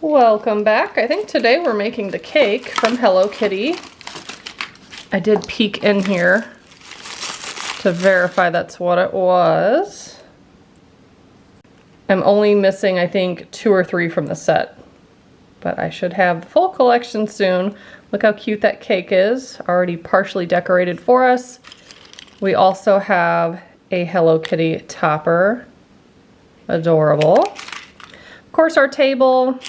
Welcome back. I think today we're making the cake from Hello Kitty. I did peek in here to verify that's what it was. I'm only missing, I think, 2 or 3 from the set, but I should have the full collection soon. Look how cute that cake is, already partially decorated for us. We also have a Hello Kitty topper. Adorable. Of course, our table.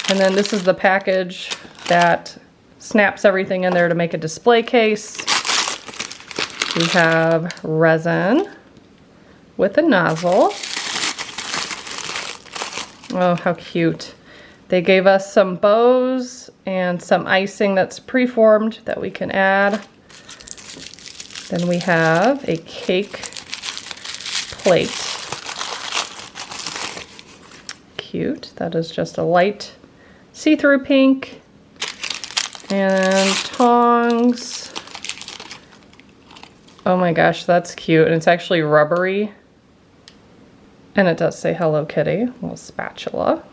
And then this is the package that snaps everything in there to make a display case. We have resin with a nozzle. Oh, how cute. They gave us some bows and some icing that's preformed that we can add. Then we have a cake plate. Cute. That is just a light see-through pink. And tongs. Oh my gosh, that's cute. And it's actually rubbery. And it does say Hello Kitty. A little spatula.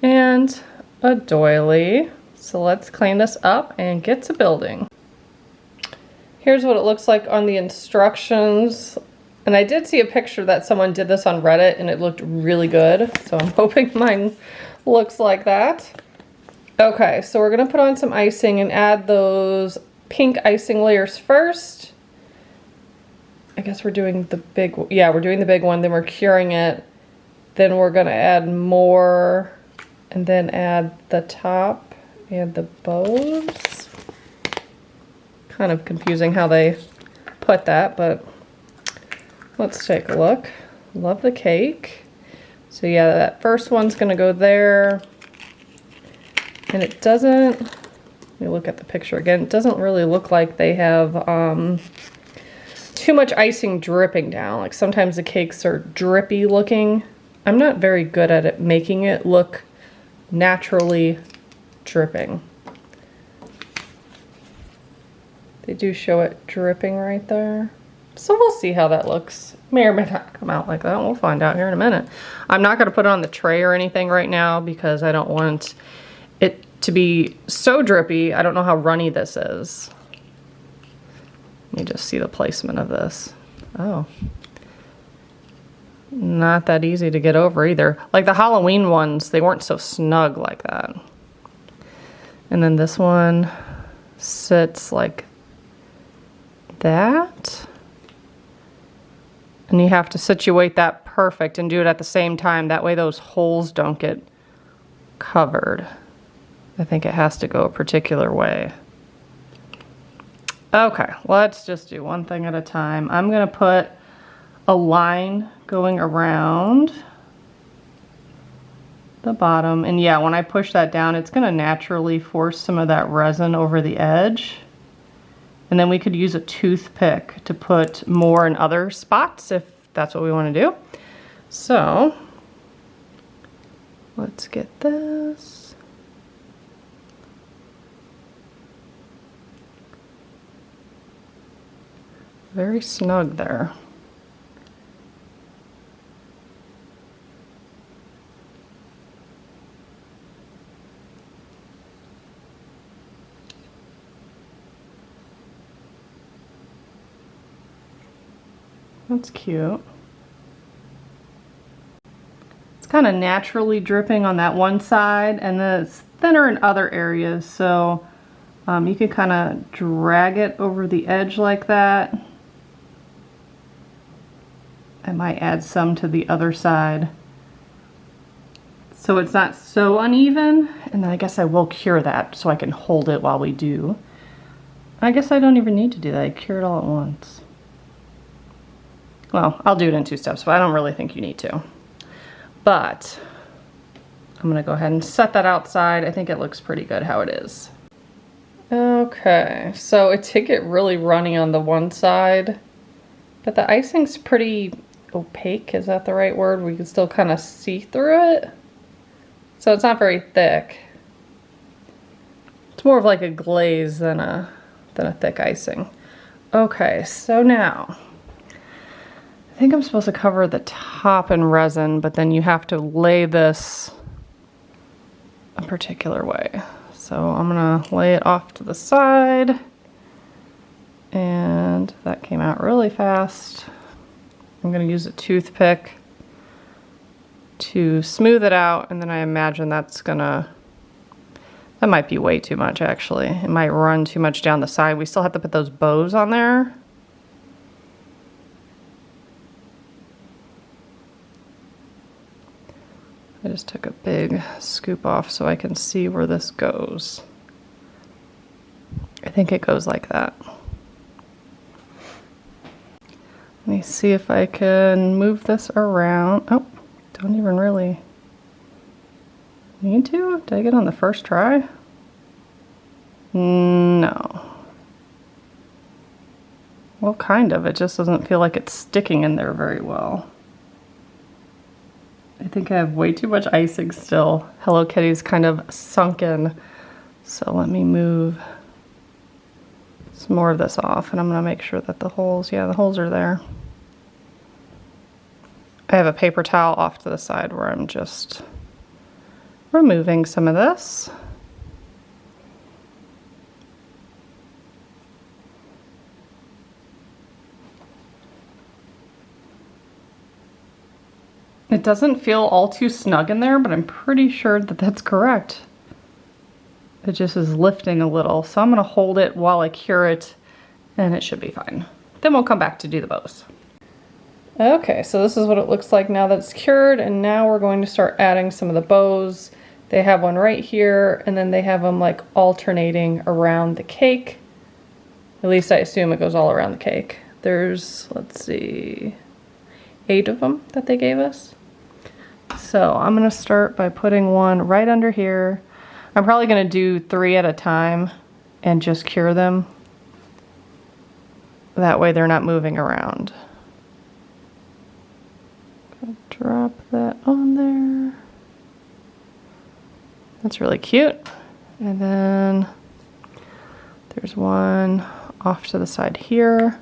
And a doily. So let's clean this up and get to building. Here's what it looks like on the instructions. And I did see a picture that someone did this on Reddit and it looked really good. So I'm hoping mine looks like that. Okay, so we're gonna put on some icing and add those pink icing layers first. I guess we're doing the big, yeah, we're doing the big one, then we're curing it. Then we're gonna add more and then add the top and the bows. Kind of confusing how they put that, but let's take a look. Love the cake. So yeah, that first one's gonna go there. And it doesn't, let me look at the picture again, it doesn't really look like they have too much icing dripping down. Like sometimes the cakes are drippy looking. I'm not very good at it making it look naturally dripping. They do show it dripping right there. So we'll see how that looks. May or may not come out like that. We'll find out here in a minute. I'm not gonna put it on the tray or anything right now because I don't want it to be so drippy. I don't know how runny this is. Let me just see the placement of this. Oh. Not that easy to get over either. Like the Halloween ones, they weren't so snug like that. And then this one sits like that. And you have to situate that perfect and do it at the same time. That way those holes don't get covered. I think it has to go a particular way. Okay, let's just do one thing at a time. I'm gonna put a line going around the bottom. And yeah, when I push that down, it's gonna naturally force some of that resin over the edge. And then we could use a toothpick to put more in other spots if that's what we wanna do. So, let's get this. Very snug there. That's cute. It's kind of naturally dripping on that one side and then it's thinner in other areas, so you can kind of drag it over the edge like that. I might add some to the other side so it's not so uneven, and then I guess I will cure that so I can hold it while we do. I guess I don't even need to do that. I cure it all at once. Well, I'll do it in 2 steps, but I don't really think you need to. But I'm gonna go ahead and set that outside. I think it looks pretty good how it is. Okay, so it did get really runny on the one side, but the icing's pretty opaque, is that the right word? We can still kind of see through it. So it's not very thick. It's more of like a glaze than a thick icing. Okay, so now think I'm supposed to cover the top in resin, but then you have to lay this a particular way. So I'm gonna lay it off to the side, and that came out really fast. I'm gonna use a toothpick to smooth it out, and then I imagine that might be way too much actually. It might run too much down the side. We still have to put those bows on there. I just took a big scoop off so I can see where this goes. I think it goes like that. Let me see if I can move this around. Oh, don't even really need to? Did I get on the first try? No. Well, kind of. It just doesn't feel like it's sticking in there very well. I think I have way too much icing still. Hello Kitty's kind of sunken. So let me move some more of this off, and I'm gonna make sure that the holes are there. I have a paper towel off to the side where I'm just removing some of this. It doesn't feel all too snug in there, but I'm pretty sure that that's correct. It just is lifting a little. So I'm gonna hold it while I cure it, and it should be fine. Then we'll come back to do the bows. Okay, so this is what it looks like now that it's cured, and now we're going to start adding some of the bows. They have one right here, and then they have them like alternating around the cake. At least I assume it goes all around the cake. There's, let's see, 8 of them that they gave us. So I'm gonna start by putting one right under here. I'm probably gonna do 3 at a time and just cure them. That way they're not moving around. Drop that on there. That's really cute. And then there's one off to the side here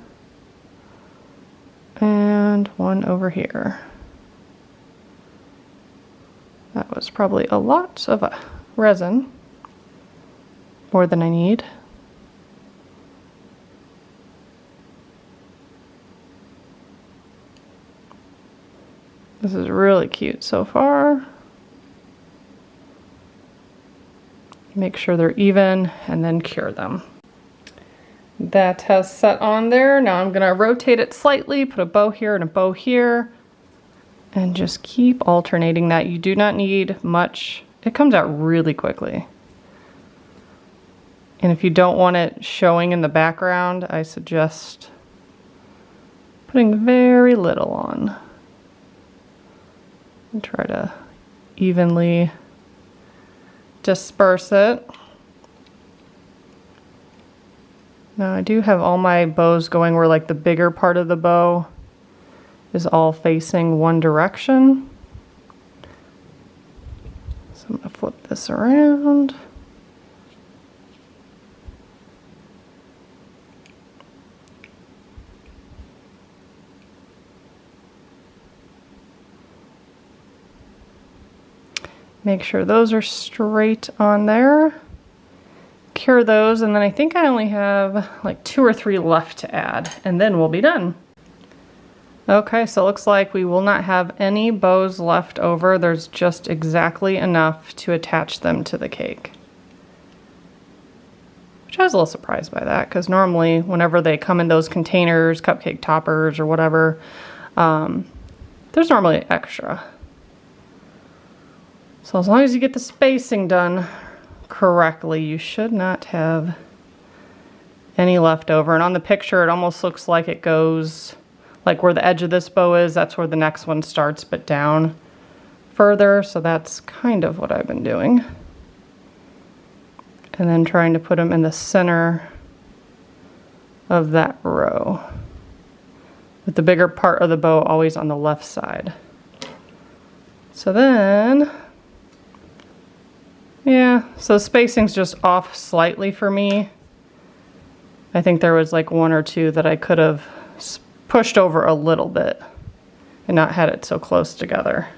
and one over here. That was probably a lot of resin, more than I need. This is really cute so far. Make sure they're even and then cure them. That has set on there. Now I'm gonna rotate it slightly, put a bow here and a bow here, and just keep alternating that. You do not need much. It comes out really quickly. And if you don't want it showing in the background, I suggest putting very little on. And try to evenly disperse it. Now I do have all my bows going where like the bigger part of the bow is all facing one direction. So I'm gonna flip this around. Make sure those are straight on there. Cure those, and then I think I only have like 2 or 3 left to add, and then we'll be done. Okay, so it looks like we will not have any bows left over. There's just exactly enough to attach them to the cake. Which I was a little surprised by that, because normally whenever they come in those containers, cupcake toppers or whatever, there's normally extra. So as long as you get the spacing done correctly, you should not have any left over. And on the picture, it almost looks like it goes, like where the edge of this bow is, that's where the next one starts, but down further. So that's kind of what I've been doing. And then trying to put them in the center of that row, with the bigger part of the bow always on the left side. So then, yeah, so spacing's just off slightly for me. I think there was like 1 or 2 that I could have pushed over a little bit. and not had it so close together.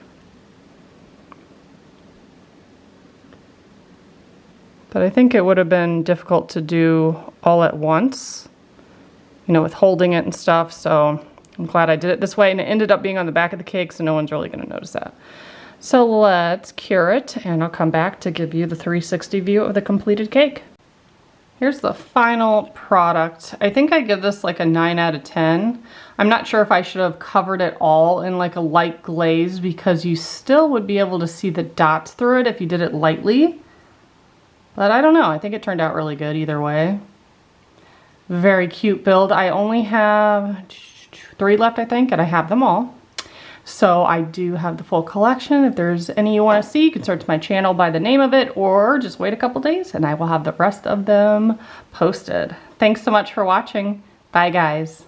But I think it would have been difficult to do all at once, you know, with holding it and stuff. So I'm glad I did it this way, and it ended up being on the back of the cake, so no one's really going to notice that. So let's cure it, and I'll come back to give you the 360 view of the completed cake. Here's the final product. I think I give this like a 9 out of 10. I'm not sure if I should have covered it all in like a light glaze, because you still would be able to see the dots through it if you did it lightly. But I don't know, I think it turned out really good either way. Very cute build. I only have 3 left, I think, and I have them all. So I do have the full collection. If there's any you want to see, you can search my channel by the name of it, or just wait a couple days and I will have the rest of them posted. Thanks so much for watching. Bye guys.